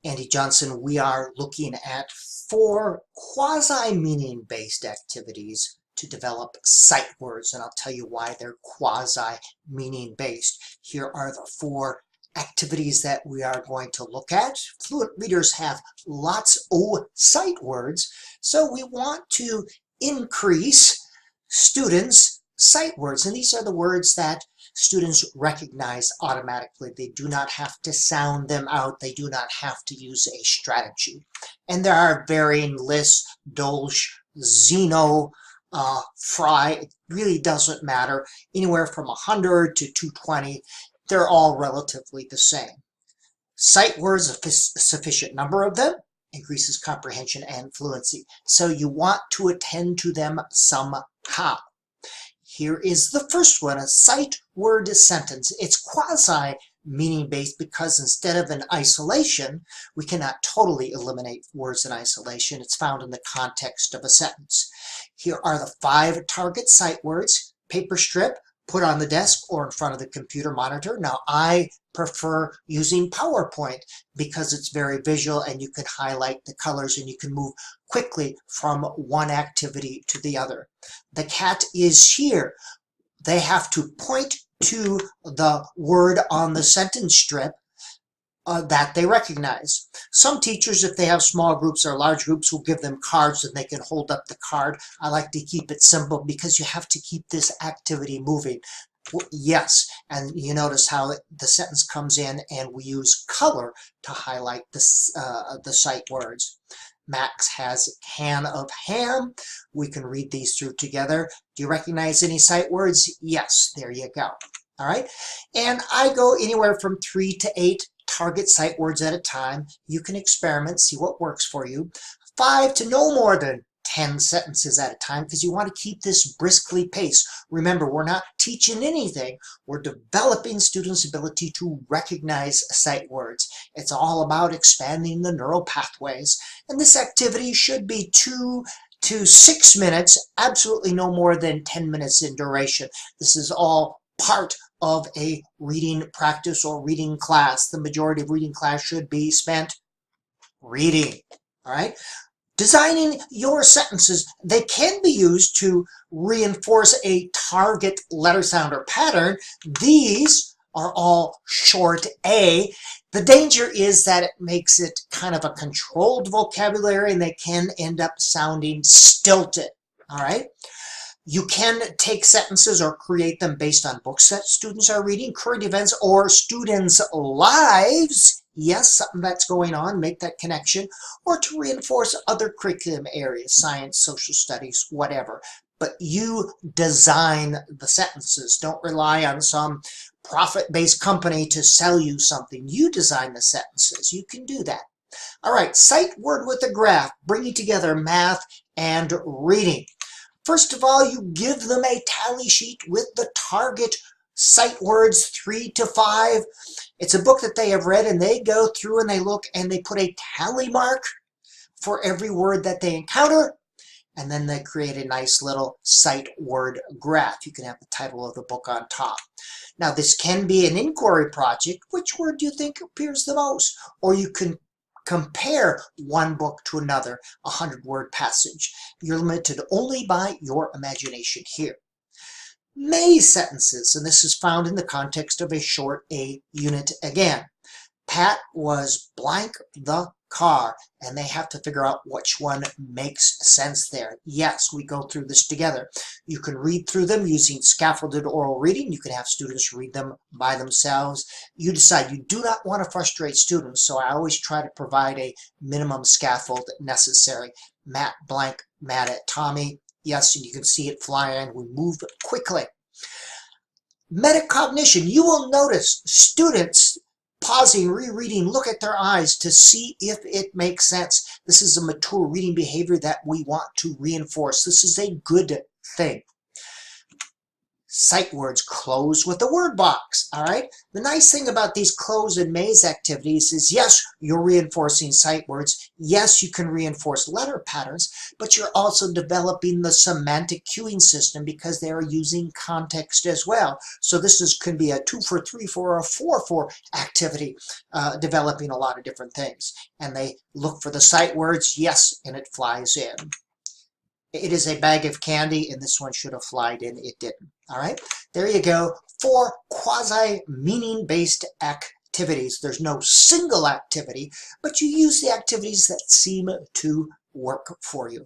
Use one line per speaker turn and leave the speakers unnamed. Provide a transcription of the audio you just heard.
Andy Johnson. We are looking at 4 quasi-meaning-based activities to develop sight words, and I'll tell you why they're quasi-meaning-based. Here are the 4 activities that we are going to look at. Fluent readers have lots of sight words, so we want to increase students' sight words, and these are the words that students recognize automatically. They do not have to sound them out. They do not have to use a strategy. And there are varying lists: Dolch, Zeno, Fry. It really doesn't matter. Anywhere from 100 to 220. They're all relatively the same. Sight words, a sufficient number of them, increases comprehension and fluency. So you want to attend to them somehow. Here is the first one, a sight word sentence. It's quasi-meaning-based because instead of an isolation, we cannot totally eliminate words in isolation. It's found in the context of a sentence. Here are the 5 target sight words: paper strip, put on the desk or in front of the computer monitor. Now, I prefer using PowerPoint because it's very visual and you can highlight the colors and you can move quickly from one activity to the other. The cat is here. They have to point to the word on the sentence strip that they recognize. Some teachers, if they have small groups or large groups, will give them cards and they can hold up the card. I like to keep it simple because you have to keep this activity moving. Yes, and you notice how the sentence comes in and we use color to highlight the sight words. Max has a can of ham. We can read these through together. Do you recognize any sight words? Yes, there you go. All right, and I go anywhere from 3 to 8 target sight words at a time. You can experiment, see what works for you. 5 to no more than 10 sentences at a time, because you want to keep this briskly paced. Remember, we're not teaching anything. We're developing students' ability to recognize sight words. It's all about expanding the neural pathways. And this activity should be 2 to 6 minutes, absolutely no more than 10 minutes in duration. This is all part of a reading practice or reading class. The majority of reading class should be spent reading. All right. Designing your sentences, they can be used to reinforce a target letter sound or pattern. These are all short A. The danger is that it makes it kind of a controlled vocabulary and they can end up sounding stilted. All right. You can take sentences or create them based on books that students are reading, current events, or students' lives. Yes, something that's going on, make that connection, or to reinforce other curriculum areas, science, social studies, whatever. But you design the sentences. Don't rely on some profit-based company to sell you something. You design the sentences. You can do that. All right, sight word with a graph, bringing together math and reading. First of all, you give them a tally sheet with the target sight words 3 to 5. It's a book that they have read and they go through and they look and they put a tally mark for every word that they encounter. And then they create a nice little sight word graph. You can have the title of the book on top. Now, this can be an inquiry project. Which word do you think appears the most? Or you can compare one book to another, a 100-word passage. You're limited only by your imagination here. Maze sentences, and this is found in the context of a short A unit again. Pat was blank the car, and they have to figure out which one makes sense there. Yes, we go through this together. You can read through them using scaffolded oral reading. You can have students read them by themselves. You decide. You do not want to frustrate students, so I always try to provide a minimum scaffold necessary. Matt blank mad at Tommy. Yes, and you can see it flying. We move quickly. Metacognition. You will notice students pausing, rereading, look at their eyes to see if it makes sense. This is a mature reading behavior that we want to reinforce. This is a good thing. sight words closed with a word box. All right. The nice thing about these cloze and maze activities is, yes, you're reinforcing sight words. Yes, you can reinforce letter patterns, but you're also developing the semantic cueing system because they are using context as well. So this can be a 2 for 3 for, or a 4 for activity, developing a lot of different things. And they look for the sight words, yes, and it flies in. It is a bag of candy, and this one should have flied in. It didn't. All right, there you go. 4 quasi-meaning-based activities. There's no single activity, but you use the activities that seem to work for you.